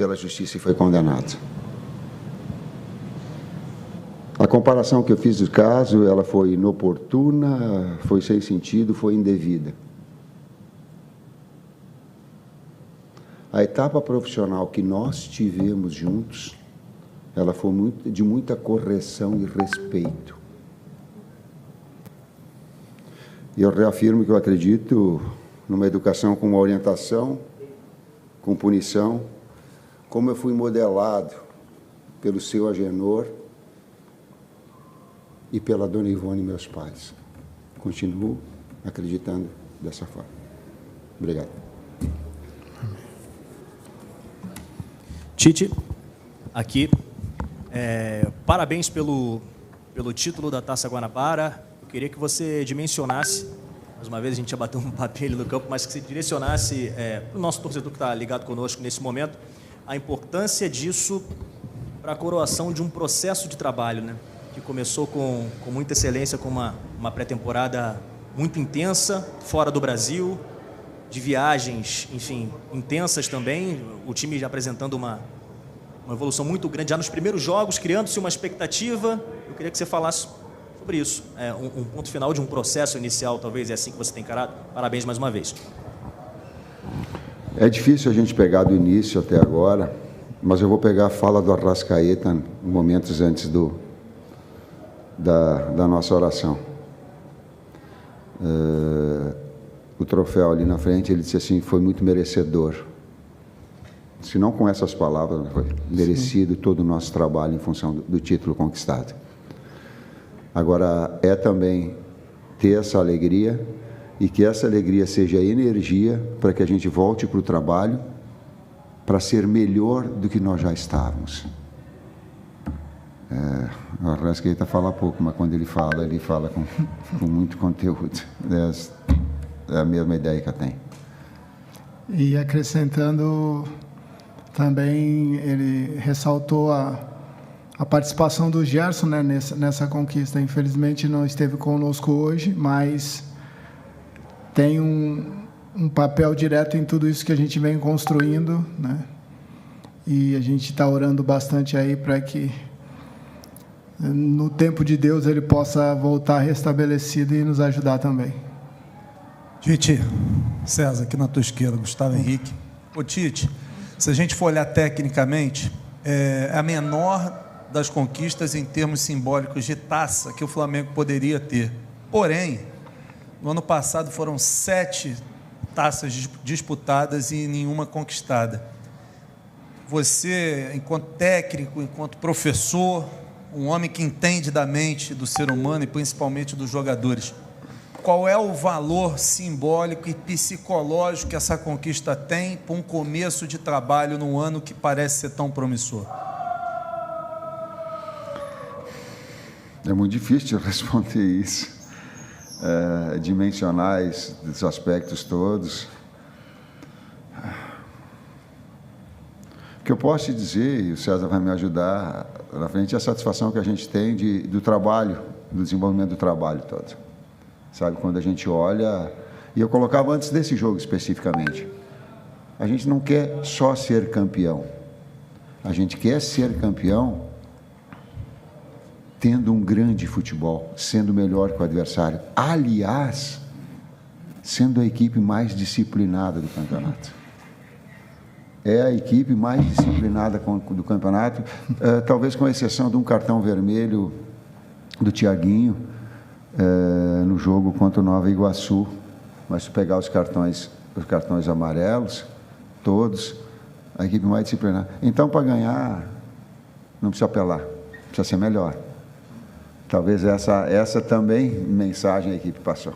pela justiça e foi condenado. A comparação que eu fiz do caso, ela foi inoportuna, foi sem sentido, foi indevida. A etapa profissional que nós tivemos juntos, ela foi de muita correção e respeito. E eu reafirmo que eu acredito numa educação com orientação, com punição, como eu fui modelado pelo seu Agenor e pela dona Ivone, meus pais. Continuo acreditando dessa forma. Obrigado. Tite, aqui, parabéns pelo título da Taça Guanabara. Eu queria que você dimensionasse, mais uma vez a gente já bateu um papel no campo, mas que você direcionasse para o nosso torcedor que está ligado conosco nesse momento, a importância disso para a coroação de um processo de trabalho, né? Que começou com muita excelência, com uma pré-temporada muito intensa, fora do Brasil, de viagens, enfim, intensas também, o time já apresentando uma evolução muito grande, já nos primeiros jogos, criando-se uma expectativa. Eu queria que você falasse sobre isso, um ponto final de um processo inicial, talvez é assim que você tem encarado. Parabéns mais uma vez. É difícil a gente pegar do início até agora, mas eu vou pegar a fala do Arrascaeta momentos antes da nossa oração. O troféu ali na frente, ele disse assim, foi muito merecedor. Se não com essas palavras, foi merecido todo o nosso trabalho em função do título conquistado. Agora, é também ter essa alegria e que essa alegria seja energia para que a gente volte para o trabalho para ser melhor do que nós já estávamos. O Arrascaeta fala pouco, mas quando ele fala com muito conteúdo. É a mesma ideia que eu tenho. E acrescentando, também ele ressaltou a participação do Gerson, né, nessa conquista. Infelizmente não esteve conosco hoje, mas tem um papel direto em tudo isso que a gente vem construindo, né? E a gente está orando bastante aí para que no tempo de Deus ele possa voltar restabelecido e nos ajudar também. Tite, César, aqui na tua esquerda, Gustavo Henrique. Ô Tite, se a gente for olhar tecnicamente, é a menor das conquistas em termos simbólicos de taça que o Flamengo poderia ter. Porém, no ano passado foram 7 taças disputadas e nenhuma conquistada. Você, enquanto técnico, enquanto professor, um homem que entende da mente do ser humano e principalmente dos jogadores, qual é o valor simbólico e psicológico que essa conquista tem para um começo de trabalho num ano que parece ser tão promissor? É muito difícil responder isso, dimensionar esses aspectos todos. O que eu posso te dizer, e o César vai me ajudar na frente, é a satisfação que a gente tem do trabalho, do desenvolvimento do trabalho todo. Sabe, quando a gente olha, e eu colocava antes desse jogo especificamente, a gente não quer só ser campeão, a gente quer ser campeão tendo um grande futebol, sendo melhor que o adversário, aliás, sendo a equipe mais disciplinada do campeonato. É a equipe mais disciplinada do campeonato, talvez com exceção de um cartão vermelho do Thiaguinho, no jogo contra o Nova Iguaçu, mas se pegar os cartões amarelos, todos, a equipe mais disciplinada. Então, para ganhar, não precisa apelar, precisa ser melhor. Talvez essa também mensagem a equipe passou.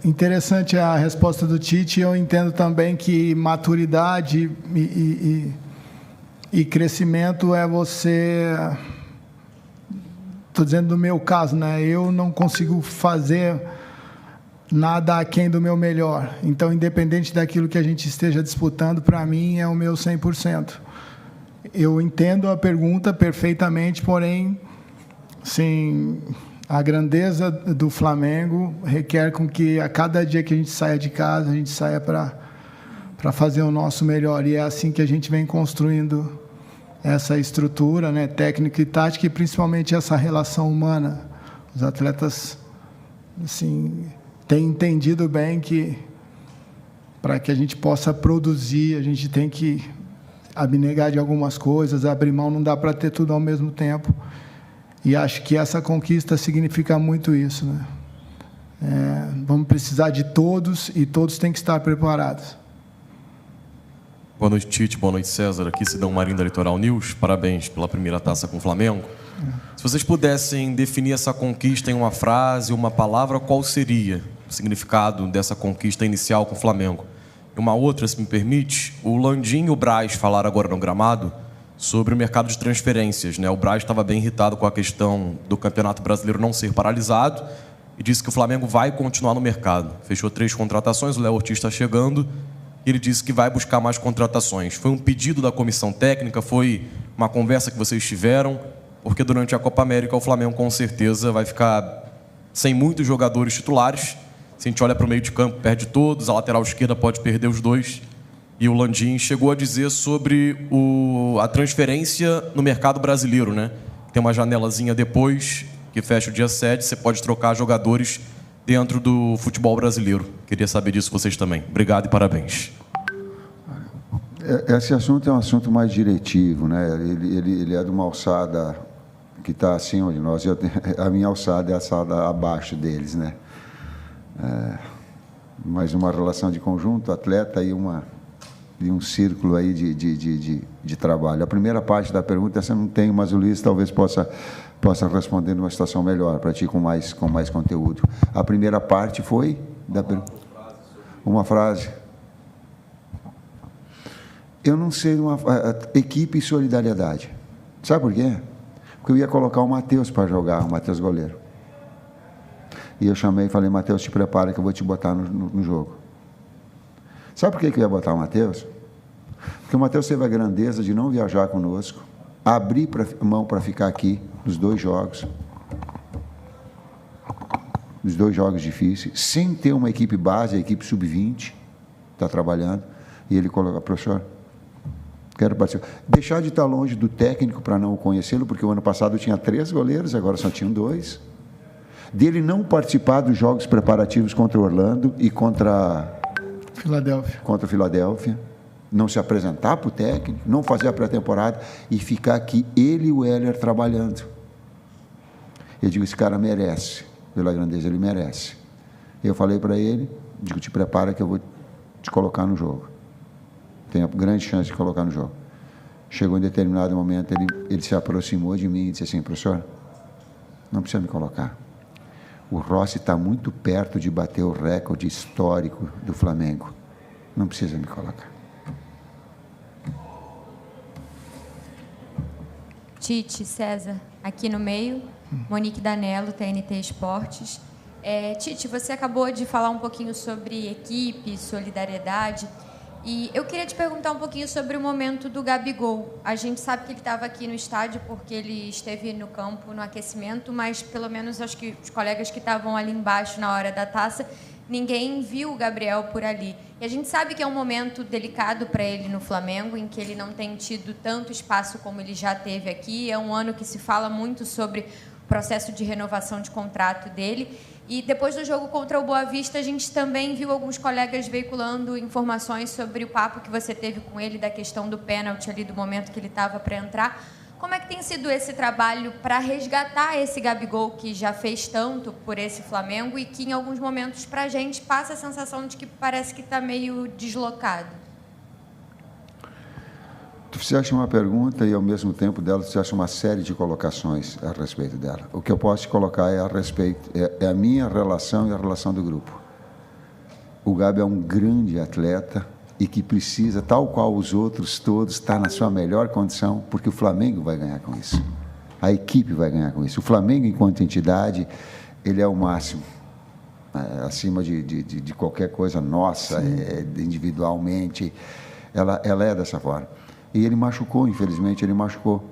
Interessante a resposta do Tite. Eu entendo também que maturidade e crescimento é você... Estou dizendo do meu caso, né? Eu não consigo fazer nada aquém do meu melhor. Então, independente daquilo que a gente esteja disputando, para mim é o meu 100%. Eu entendo a pergunta perfeitamente, porém, sim, a grandeza do Flamengo requer com que a cada dia que a gente saia de casa, a gente saia para fazer o nosso melhor. E é assim que a gente vem construindo essa estrutura, né, técnica e tática, e principalmente essa relação humana. Os atletas assim, têm entendido bem que para que a gente possa produzir, a gente tem que abnegar de algumas coisas, abrir mão, não dá para ter tudo ao mesmo tempo. E acho que essa conquista significa muito isso, né? Vamos precisar de todos e todos têm que estar preparados. Boa noite, Tite. Boa noite, César. Aqui Sidão Marinho da Litoral News. Parabéns pela primeira taça com o Flamengo. Se vocês pudessem definir essa conquista em uma frase, uma palavra, qual seria o significado dessa conquista inicial com o Flamengo? E uma outra, se me permite, o Landim e o Braz falaram agora no gramado sobre o mercado de transferências, né? O Braz estava bem irritado com a questão do Campeonato Brasileiro não ser paralisado e disse que o Flamengo vai continuar no mercado. Fechou 3 contratações, o Léo Ortiz está chegando. Ele disse que vai buscar mais contratações. Foi um pedido da comissão técnica? Foi uma conversa que vocês tiveram? Porque durante a Copa América o Flamengo com certeza vai ficar sem muitos jogadores titulares. Se a gente olha para o meio de campo, perde todos. A lateral esquerda pode perder os 2. E o Landim chegou a dizer sobre a transferência no mercado brasileiro, né? Tem uma janelazinha depois, que fecha o dia 7. Você pode trocar jogadores dentro do futebol brasileiro. Queria saber disso vocês também. Obrigado e parabéns. Esse assunto é um assunto mais diretivo, né? Ele é de uma alçada que está acima de nós. A minha alçada é a alçada abaixo deles, né? Mas uma relação de conjunto, atleta e um círculo aí de trabalho. A primeira parte da pergunta essa eu não tenho, mas o Luiz talvez possa responder numa situação melhor para ti, com mais conteúdo. A primeira parte foi da pergunta. Uma frase. Eu não sei, equipe e solidariedade. Sabe por quê? Porque eu ia colocar o Matheus para jogar, o Matheus goleiro. E eu chamei e falei, Matheus, te prepara que eu vou te botar no jogo. Sabe por que eu ia botar o Matheus? Porque o Matheus teve a grandeza de não viajar conosco, abrir mão para ficar aqui nos 2 jogos, nos 2 jogos difíceis, sem ter uma equipe base, a equipe sub-20 está trabalhando, e ele coloca, professor, quero participar. Deixar de estar longe do técnico para não o conhecê-lo, porque o ano passado tinha 3 goleiros, agora só tinham 2. Dele não participar dos jogos preparativos contra o Orlando e contra Filadélfia, não se apresentar para o técnico, não fazer a pré-temporada e ficar aqui, ele e o Heller trabalhando. Eu digo, esse cara merece, pela grandeza ele merece. Eu falei para ele, digo, te prepara que eu vou te colocar no jogo. Tem a grande chance de colocar no jogo. Chegou em determinado momento, ele se aproximou de mim e disse assim, professor, não precisa me colocar. O Rossi está muito perto de bater o recorde histórico do Flamengo. Não precisa me colocar. Tite, César, aqui no meio. Monique Danello, TNT Esportes. Tite, você acabou de falar um pouquinho sobre equipe, solidariedade. E eu queria te perguntar um pouquinho sobre o momento do Gabigol. A gente sabe que ele estava aqui no estádio porque ele esteve no campo no aquecimento, mas pelo menos acho que os colegas que estavam ali embaixo na hora da taça, ninguém viu o Gabriel por ali. E a gente sabe que é um momento delicado para ele no Flamengo, em que ele não tem tido tanto espaço como ele já teve aqui. É um ano que se fala muito sobre o processo de renovação de contrato dele. E depois do jogo contra o Boa Vista, a gente também viu alguns colegas veiculando informações sobre o papo que você teve com ele, da questão do pênalti ali, do momento que ele estava para entrar. Como é que tem sido esse trabalho para resgatar esse Gabigol que já fez tanto por esse Flamengo e que, em alguns momentos, para a gente, passa a sensação de que parece que está meio deslocado? Tu fizeste uma pergunta e, ao mesmo tempo dela, tu fizeste uma série de colocações a respeito dela. O que eu posso te colocar é a minha relação e a relação do grupo. O Gabi é um grande atleta e que precisa, tal qual os outros todos, estar na sua melhor condição, porque o Flamengo vai ganhar com isso. A equipe vai ganhar com isso. O Flamengo, enquanto entidade, ele é o máximo, acima de qualquer coisa nossa, individualmente. Ela é dessa forma. E ele machucou, infelizmente, ele machucou.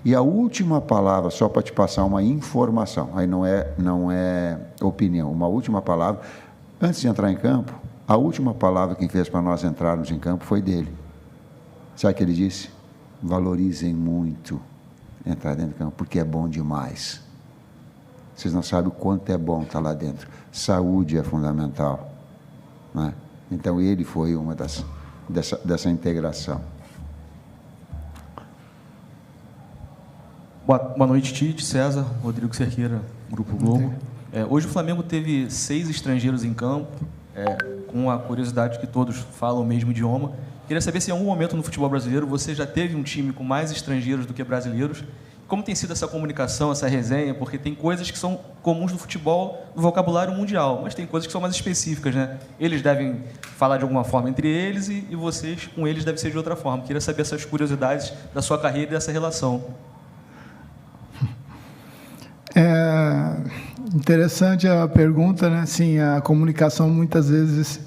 E a última palavra, só para te passar uma informação, aí não é opinião, uma última palavra, antes de entrar em campo, a última palavra que fez para nós entrarmos em campo foi dele. Sabe o que ele disse? Valorizem muito entrar dentro do campo, porque é bom demais. Vocês não sabem o quanto é bom estar lá dentro. Saúde é fundamental, né? Então ele foi uma dessa integração. Boa noite, Tite, César, Rodrigo Cerqueira, Grupo Globo. Hoje o Flamengo teve 6 estrangeiros em campo, com a curiosidade que todos falam o mesmo idioma. Queria saber se em algum momento no futebol brasileiro você já teve um time com mais estrangeiros do que brasileiros. Como tem sido essa comunicação, essa resenha? Porque tem coisas que são comuns no futebol, no vocabulário mundial, mas tem coisas que são mais específicas, né? Eles devem falar de alguma forma entre eles e vocês com eles deve ser de outra forma. Queria saber essas curiosidades da sua carreira e dessa relação. É interessante a pergunta, né? Sim, a comunicação muitas vezes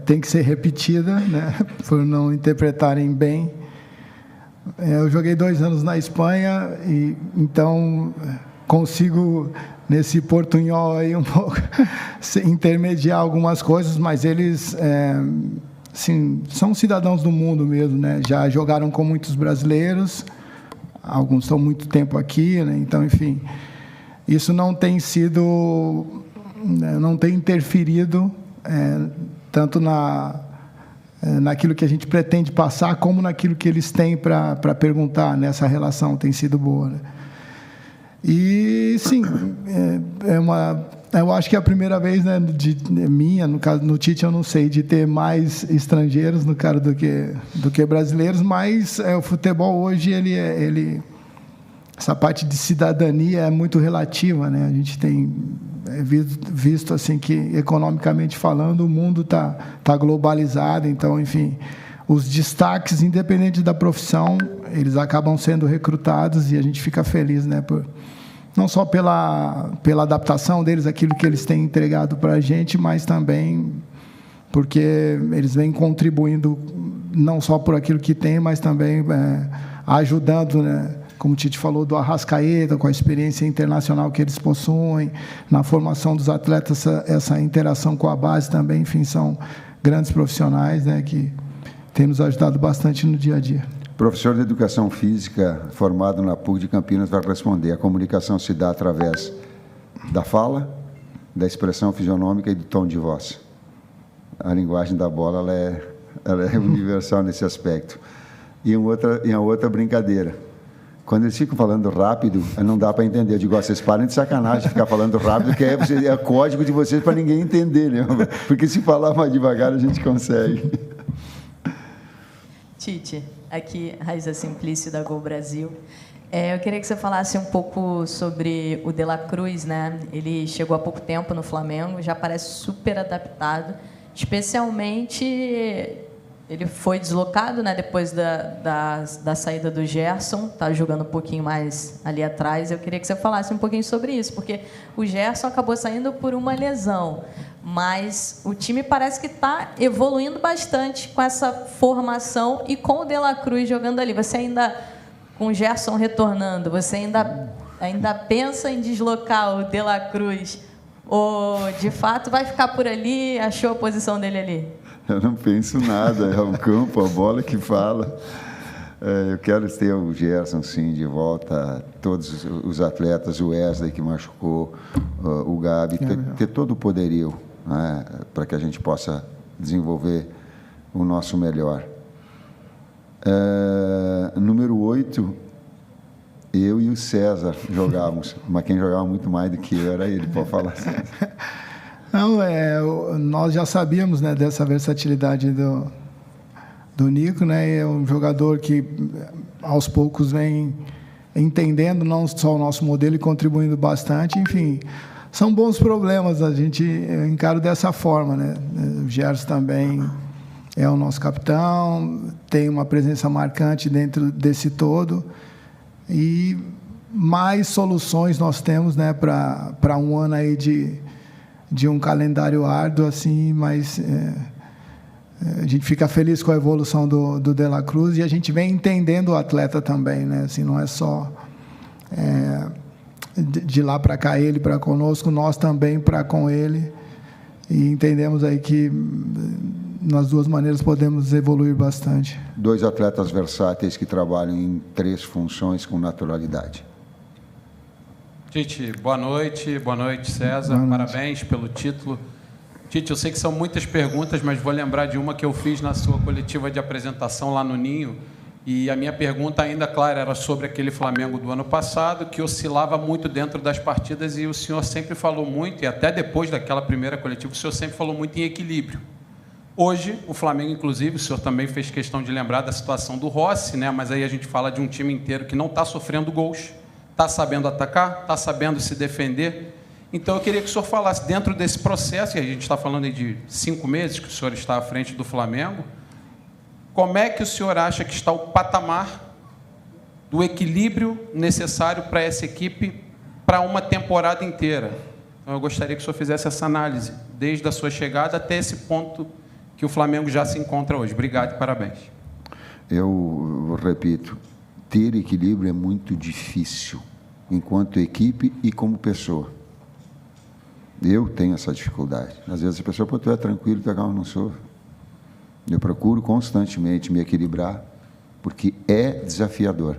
tem que ser repetida, né? Por não interpretarem bem. Eu joguei 2 anos na Espanha e então consigo nesse portunhol aí um pouco intermediar algumas coisas, mas eles sim, são cidadãos do mundo mesmo, né? Já jogaram com muitos brasileiros. Alguns estão muito tempo aqui, né? Então, enfim, isso não tem interferido tanto naquilo que a gente pretende passar, como naquilo que eles têm para perguntar. Nessa relação tem sido boa, né? E, sim, eu acho que é a primeira vez, né, minha, no caso, no Tite, eu não sei, de ter mais estrangeiros, no caso, do que brasileiros, mas o futebol hoje, essa parte de cidadania é muito relativa, né? A gente tem visto assim que, economicamente falando, o mundo tá globalizado, então, enfim, os destaques, independente da profissão, eles acabam sendo recrutados e a gente fica feliz, né, não só pela adaptação deles, aquilo que eles têm entregado para a gente, mas também porque eles vêm contribuindo não só por aquilo que tem, mas também ajudando, né? Como o Tite falou, do Arrascaeta, com a experiência internacional que eles possuem, na formação dos atletas, essa interação com a base também, enfim, são grandes profissionais, né, que têm nos ajudado bastante no dia a dia. Professor de Educação Física, formado na PUC de Campinas, vai responder. A comunicação se dá através da fala, da expressão fisionômica e do tom de voz. A linguagem da bola ela é universal nesse aspecto. E a outra brincadeira. Quando eles ficam falando rápido, não dá para entender. Eu digo, vocês parem de sacanagem de ficar falando rápido, que é código de vocês para ninguém entender, né? Porque se falar mais devagar, a gente consegue. Tite, aqui, Raíza Simplício, da Gol Brasil. Eu queria que você falasse um pouco sobre o De La Cruz, né? Ele chegou há pouco tempo no Flamengo, já parece super adaptado, especialmente ele foi deslocado, né, depois da saída do Gerson, está jogando um pouquinho mais ali atrás. Eu queria que você falasse um pouquinho sobre isso, porque o Gerson acabou saindo por uma lesão, mas o time parece que está evoluindo bastante com essa formação e com o De La Cruz jogando ali. Você ainda, com o Gerson retornando, você ainda pensa em deslocar o De La Cruz ou, de fato, vai ficar por ali, achou a posição dele ali? Eu não penso nada, é o campo, a bola que fala. Eu quero ter o Gerson, sim, de volta, todos os atletas, o Wesley que machucou, o Gabi, ter todo o poderio, né, para que a gente possa desenvolver o nosso melhor. Número 8, eu e o César jogávamos, mas quem jogava muito mais do que eu era ele, pode falar assim. Não, nós já sabíamos, né, dessa versatilidade do Nico, né? É um jogador que aos poucos vem entendendo não só o nosso modelo e contribuindo bastante. Enfim, são bons problemas, a gente encara dessa forma, né? O Gerson também é o nosso capitão, tem uma presença marcante dentro desse todo e mais soluções nós temos, né, para um ano aí de um calendário árduo, assim, mas A gente fica feliz com a evolução do De La Cruz e a gente vem entendendo o atleta também, né? Assim, não é só de lá para cá ele para conosco, nós também para com ele, e entendemos aí que nas duas maneiras podemos evoluir bastante. 2 atletas versáteis que trabalham em 3 funções com naturalidade. Tite, boa noite César, boa noite. Parabéns pelo título. Tite, eu sei que são muitas perguntas, mas vou lembrar de uma que eu fiz na sua coletiva de apresentação lá no Ninho, e a minha pergunta ainda, claro, era sobre aquele Flamengo do ano passado, que oscilava muito dentro das partidas, e o senhor sempre falou muito, e até depois daquela primeira coletiva, o senhor sempre falou muito em equilíbrio. Hoje, o Flamengo, inclusive, o senhor também fez questão de lembrar da situação do Rossi, né? Mas aí a gente fala de um time inteiro que não está sofrendo gols, está sabendo atacar, está sabendo se defender. Então, eu queria que o senhor falasse, dentro desse processo, e a gente está falando aí de 5 meses que o senhor está à frente do Flamengo, como é que o senhor acha que está o patamar do equilíbrio necessário para essa equipe para uma temporada inteira? Então, eu gostaria que o senhor fizesse essa análise, desde a sua chegada até esse ponto que o Flamengo já se encontra hoje. Obrigado e parabéns. Eu repito, ter equilíbrio é muito difícil, enquanto equipe e como pessoa. Eu tenho essa dificuldade. Às vezes a pessoa, pô, tu é tranquilo, tu é calmo, não sou. Eu procuro constantemente me equilibrar, porque é desafiador.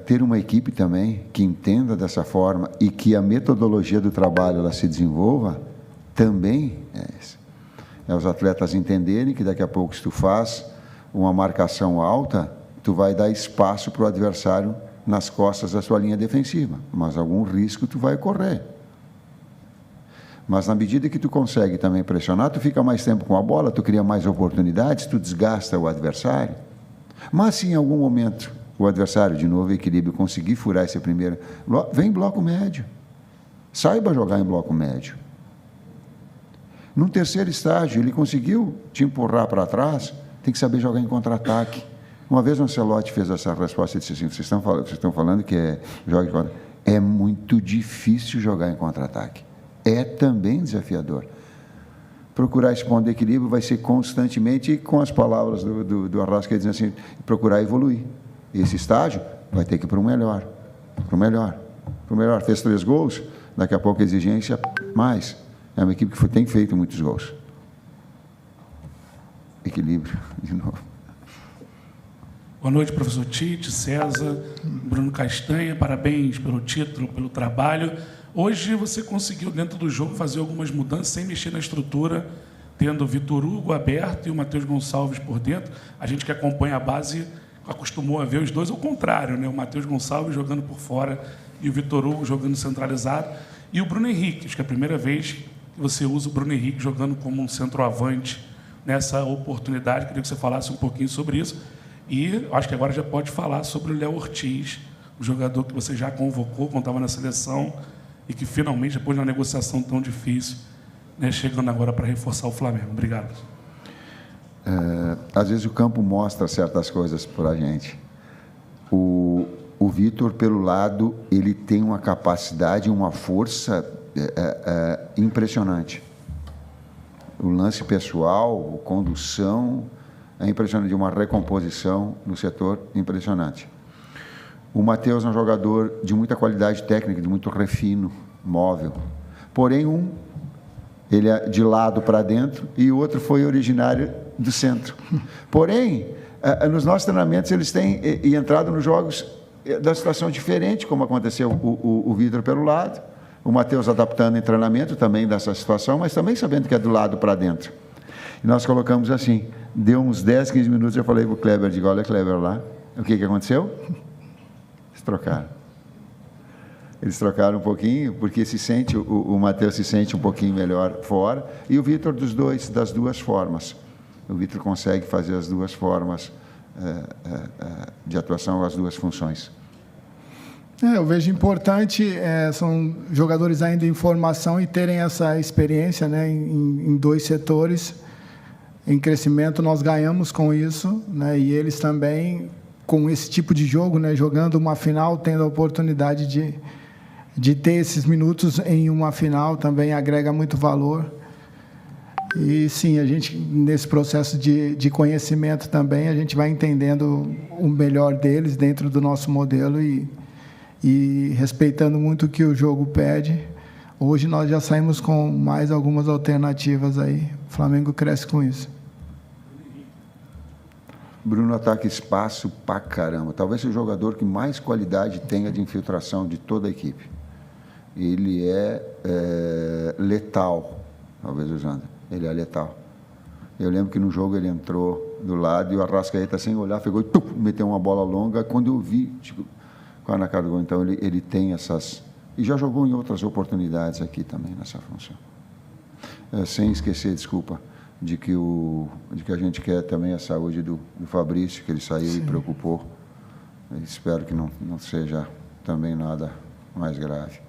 Ter uma equipe também que entenda dessa forma e que a metodologia do trabalho ela se desenvolva, também é os atletas entenderem que daqui a pouco, se tu faz uma marcação alta, tu vai dar espaço para o adversário nas costas da sua linha defensiva, mas algum risco tu vai correr. Mas na medida que tu consegue também pressionar, tu fica mais tempo com a bola, tu cria mais oportunidades, tu desgasta o adversário. Mas se em algum momento o adversário, de novo, equilíbrio, conseguir furar esse primeiro, vem em bloco médio. Saiba jogar em bloco médio. No terceiro estágio, ele conseguiu te empurrar para trás, tem que saber jogar em contra-ataque. Uma vez o Ancelotti fez essa resposta e disse assim, vocês estão falando que joga em contra-ataque. É muito difícil jogar em contra-ataque. É também desafiador. Procurar esse ponto de equilíbrio vai ser constantemente, com as palavras do Arrascaeta, dizendo assim, procurar evoluir. Esse estágio vai ter que ir para o melhor. Para o melhor. Para o melhor. Fez 3 gols, daqui a pouco a exigência mais. É uma equipe que tem feito muitos gols. Equilíbrio, de novo. Boa noite, professor Tite, César, Bruno Castanha, parabéns pelo título, pelo trabalho. Hoje você conseguiu, dentro do jogo, fazer algumas mudanças sem mexer na estrutura, tendo o Vitor Hugo aberto e o Matheus Gonçalves por dentro. A gente que acompanha a base acostumou a ver os dois ao contrário, né? O Matheus Gonçalves jogando por fora e o Vitor Hugo jogando centralizado. E o Bruno Henrique, acho que é a primeira vez que você usa o Bruno Henrique jogando como um centroavante nessa oportunidade. Queria que você falasse um pouquinho sobre isso. E acho que agora já pode falar sobre o Léo Ortiz, o jogador que você já convocou quando estava na seleção e que finalmente, depois de uma negociação tão difícil, né, chegando agora para reforçar o Flamengo. Obrigado. Às vezes o campo mostra certas coisas para a gente. O Vitor, pelo lado, ele tem uma capacidade, uma força impressionante. O lance pessoal, a condução, é impressionante, de uma recomposição no setor impressionante. O Matheus é um jogador de muita qualidade técnica, de muito refino, móvel. Porém, ele é de lado para dentro e o outro foi originário do centro. Porém, nos nossos treinamentos, eles têm entrado nos jogos da situação diferente, como aconteceu o Vitor pelo lado, o Matheus adaptando em treinamento também dessa situação, mas também sabendo que é do lado para dentro. E nós colocamos assim, deu uns 10, 15 minutos, eu falei para o Kleber, digo, olha, Kleber, lá, o que aconteceu? Eles trocaram. Eles trocaram um pouquinho, porque o Matheus se sente um pouquinho melhor fora, e o Vitor das duas formas. O Vitor consegue fazer as duas formas de atuação, as duas funções. Eu vejo importante, são jogadores ainda em formação e terem essa experiência, né, em 2 setores. Em crescimento, nós ganhamos com isso, né, e eles também, com esse tipo de jogo, né, jogando uma final, tendo a oportunidade de ter esses minutos em uma final, também agrega muito valor. E sim, a gente, nesse processo de conhecimento também, a gente vai entendendo o melhor deles dentro do nosso modelo e respeitando muito o que o jogo pede. Hoje nós já saímos com mais algumas alternativas aí. O Flamengo cresce com isso. Bruno ataca espaço pra caramba. Talvez seja o jogador que mais qualidade tenha de infiltração de toda a equipe. Ele é letal, talvez usando. Ele é letal. Eu lembro que no jogo ele entrou do lado e o Arrascaeta, sem olhar, pegou e meteu uma bola longa. Quando eu vi, quase na cara do gol, então ele tem essas... E já jogou em outras oportunidades aqui também, nessa função. Sem esquecer, desculpa, de que a gente quer também a saúde do Fabrício, que ele saiu Sim. e preocupou. Eu espero que não seja também nada mais grave.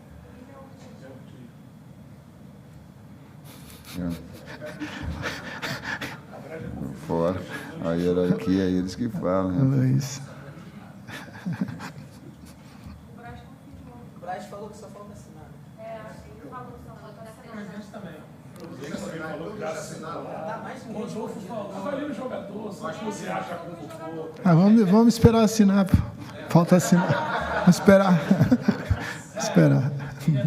Fora. A hierarquia é eles que falam. Né? Luiz. O Braz falou que só falta assinar. Ele falou que só falta assinar. A gente também. Ele falou que já assinou. O Rodolfo falou. Avalie o jogador, só que você acha convocou. Vamos esperar assinar. Falta assinar. Vamos esperar. Esperar.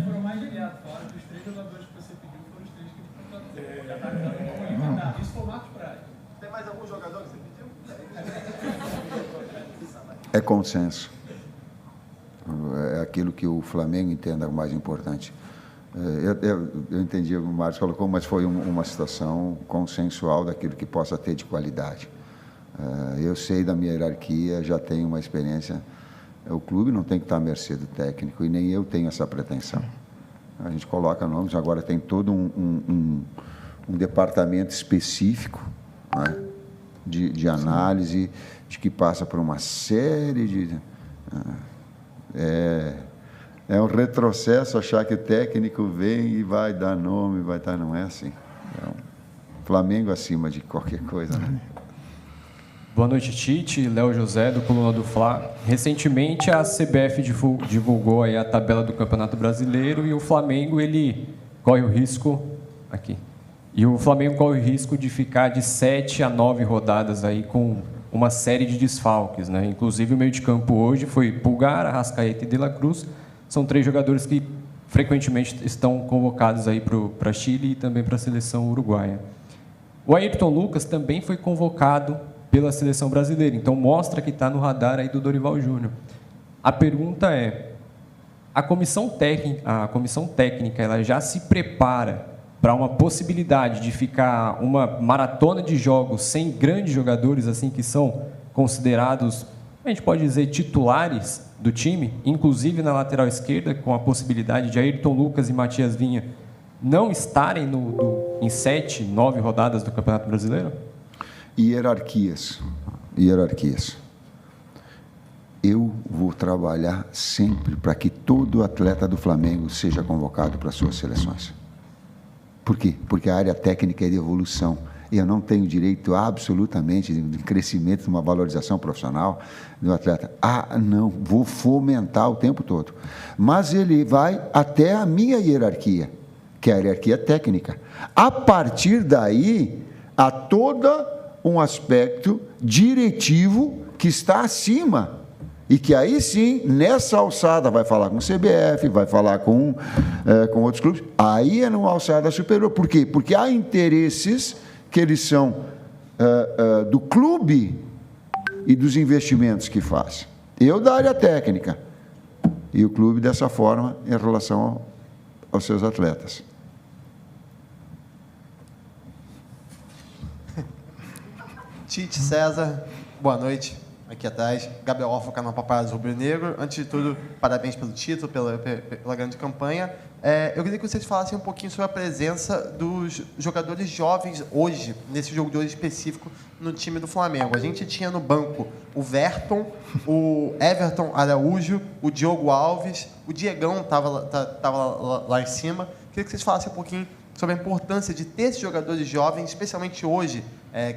Foram mais de aliado. Falaram que os 3 jogadores que você pediu foram os 3 que ele contratou. Já está ficando. Isso foi o Marcos Braz. Tem mais algum jogador que você pediu? É consenso. É aquilo que o Flamengo entenda o mais importante. Eu entendi o que o Marcos colocou, mas foi uma situação consensual daquilo que possa ter de qualidade. Eu sei da minha hierarquia, já tenho uma experiência. O clube não tem que estar à mercê do técnico e nem eu tenho essa pretensão. A gente coloca nomes, agora tem todo um departamento específico, né, de análise, de que passa por uma série de... É um retrocesso achar que o técnico vem e vai dar nome, vai dar... Não é assim. É um Flamengo acima de qualquer coisa, né? Boa noite, Tite. Léo José, do Coluna do Fla. Recentemente, a CBF divulgou aí a tabela do Campeonato Brasileiro e o Flamengo, ele corre o risco... Aqui. E o Flamengo corre o risco de ficar de 7 a 9 rodadas aí com uma série de desfalques, né? Inclusive, o meio de campo hoje foi Pulgar, Arrascaeta e De La Cruz. São 3 jogadores que frequentemente estão convocados aí para Chile e também para a seleção uruguaia. O Ayrton Lucas também foi convocado pela seleção brasileira, então mostra que está no radar aí do Dorival Júnior. A pergunta é, a comissão técnica ela já se prepara para uma possibilidade de ficar uma maratona de jogos sem grandes jogadores assim que são considerados, a gente pode dizer, titulares do time, inclusive na lateral esquerda, com a possibilidade de Ayrton Lucas e Matias Vinha não estarem em 7, 9 rodadas do Campeonato Brasileiro? Hierarquias. Eu vou trabalhar sempre para que todo atleta do Flamengo seja convocado para suas seleções. Por quê? Porque a área técnica é de evolução. Eu não tenho direito absolutamente de crescimento, de uma valorização profissional do atleta. Não, vou fomentar o tempo todo. Mas ele vai até a minha hierarquia, que é a hierarquia técnica. A partir daí, há todo um aspecto diretivo que está acima. E que aí sim, nessa alçada, vai falar com o CBF, vai falar com outros clubes. Aí é numa alçada superior. Por quê? Porque há interesses que eles são do clube e dos investimentos que faz. Eu da área técnica e o clube dessa forma em relação aos seus atletas. Tite, César, boa noite. Aqui atrás, Gabriel Orfa, canal Paparazzo Rubro Negro. Antes de tudo, parabéns pelo título, pela grande campanha. Eu queria que vocês falassem um pouquinho sobre a presença dos jogadores jovens hoje, nesse jogo de hoje específico, no time do Flamengo. A gente tinha no banco o Verton, o Everton Araújo, o Diogo Alves, o Diegão estava lá em cima. Queria que vocês falassem um pouquinho sobre a importância de ter esses jogadores jovens, especialmente hoje,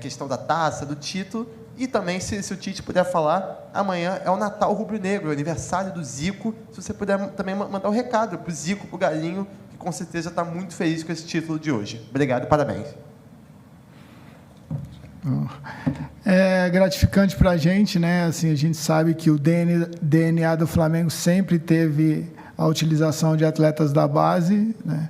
questão da taça, do título. E também, se o Tite puder falar, amanhã é o Natal Rubro-Negro, o aniversário do Zico. Se você puder também mandar um recado para o Zico, para o Galinho, que com certeza está muito feliz com esse título de hoje. Obrigado e parabéns. É gratificante para a gente, né? Assim, a gente sabe que o DNA do Flamengo sempre teve a utilização de atletas da base, né?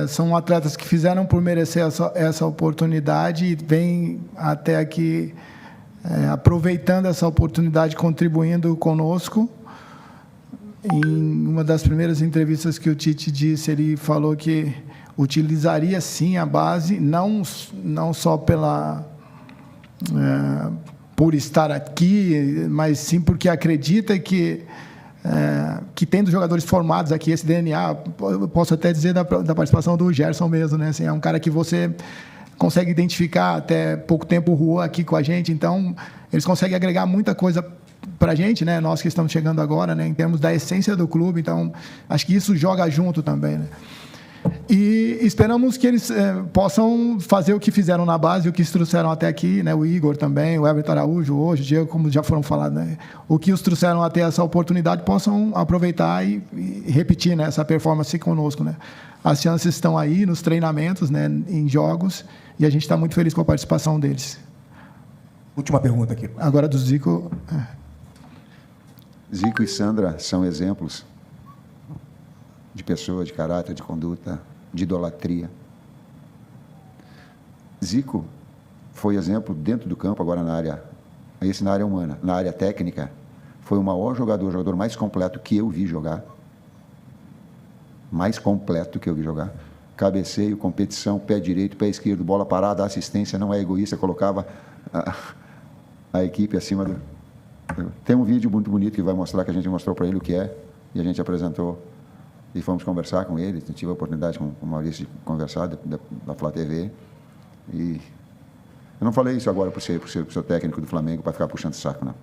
São atletas que fizeram por merecer essa oportunidade e vêm até aqui aproveitando essa oportunidade, contribuindo conosco. Em uma das primeiras entrevistas que o Tite disse, ele falou que utilizaria sim a base, não só por estar aqui, mas sim porque acredita que tendo jogadores formados aqui, esse DNA, posso até dizer da participação do Gerson mesmo, né? Assim, é um cara que você consegue identificar, até pouco tempo rua aqui com a gente, então eles conseguem agregar muita coisa para a gente, né? Nós que estamos chegando agora, né? Em termos da essência do clube, então acho que isso joga junto também, né? E esperamos que eles possam fazer o que fizeram na base, o que os trouxeram até aqui, né? O Igor também, o Everton Araújo, hoje, o Diego, como já foram falados, né? O que os trouxeram até essa oportunidade, possam aproveitar e repetir, né? Essa performance conosco, né? As chances estão aí nos treinamentos, né? Em jogos, e a gente está muito feliz com a participação deles. Última pergunta aqui. Agora do Zico. Zico e Sandra são exemplos de pessoa, de caráter, de conduta, de idolatria. Zico foi exemplo dentro do campo, agora na área humana. Na área técnica, foi o maior jogador, o jogador mais completo que eu vi jogar. Mais completo que eu vi jogar. Cabeceio, competição, pé direito, pé esquerdo, bola parada, assistência, não é egoísta, colocava a equipe acima do... Tem um vídeo muito bonito que vai mostrar, que a gente mostrou para ele o que é, e a gente apresentou, e fomos conversar com ele, tive a oportunidade com o Maurício de conversar, da Flá TV, e eu não falei isso agora por ser técnico do Flamengo, para ficar puxando o saco, não.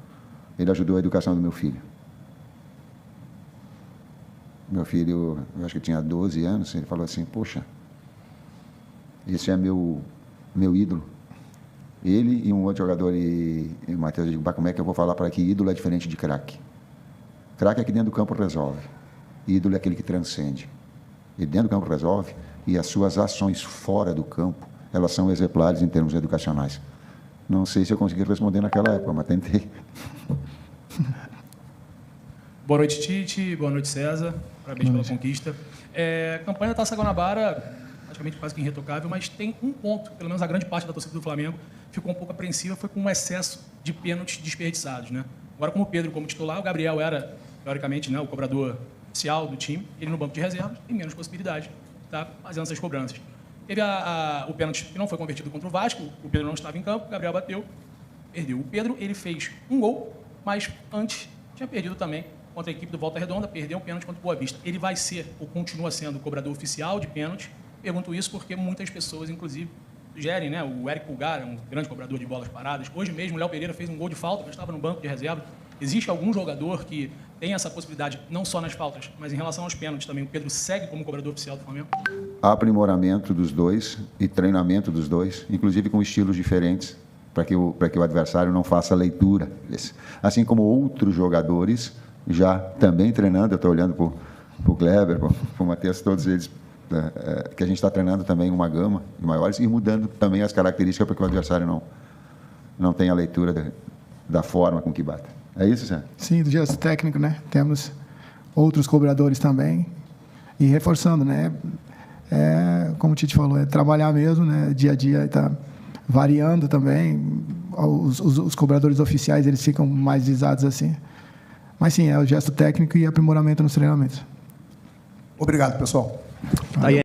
Ele ajudou a educação do meu filho. Meu filho, eu acho que tinha 12 anos, ele falou assim, poxa, esse é meu ídolo. Ele e um outro jogador, e o Matheus, eu digo, como é que eu vou falar para que ídolo é diferente de craque? Craque é que dentro do campo resolve. Ídolo é aquele que transcende. E dentro do campo resolve, e as suas ações fora do campo, elas são exemplares em termos educacionais. Não sei se eu consegui responder naquela época, mas tentei. Boa noite, Tite. Boa noite, César. Parabéns pela conquista. A campanha da Taça Guanabara, praticamente quase que irretocável, mas tem um ponto, pelo menos a grande parte da torcida do Flamengo ficou um pouco apreensiva, foi com o excesso de pênaltis desperdiçados, né? Agora, como o Pedro como titular, o Gabriel era, teoricamente, né, o cobrador oficial do time, ele no banco de reservas tem menos possibilidade de estar fazendo essas cobranças. Teve o pênalti que não foi convertido contra o Vasco, o Pedro não estava em campo, o Gabriel bateu, perdeu. O Pedro, ele fez um gol, mas antes tinha perdido também contra a equipe do Volta Redonda, perdeu um pênalti contra o Boa Vista. Ele vai ser, ou continua sendo, o cobrador oficial de pênalti. Pergunto isso porque muitas pessoas, inclusive, sugerem, né? O Eric Pulgar, um grande cobrador de bolas paradas. Hoje mesmo, o Léo Pereira fez um gol de falta, mas estava no banco de reserva. Existe algum jogador que tem essa possibilidade, não só nas faltas, mas em relação aos pênaltis também? O Pedro segue como cobrador oficial do Flamengo? Aprimoramento dos dois e treinamento dos dois, inclusive com estilos diferentes, para que o adversário não faça leitura. Assim como outros jogadores já também treinando, eu estou olhando para o Kleber, para o Matheus, todos eles, que a gente está treinando também uma gama de maiores e mudando também as características para que o adversário não tenha a leitura da forma com que bata. É isso, Zé? Sim, do gesto técnico, né? Temos outros cobradores também. E reforçando, né? Como o Tite falou, é trabalhar mesmo, né? Dia a dia está variando também. Os cobradores oficiais, eles ficam mais visados assim. Mas sim, é o gesto técnico e aprimoramento nos treinamentos. Obrigado, pessoal. Tá aí.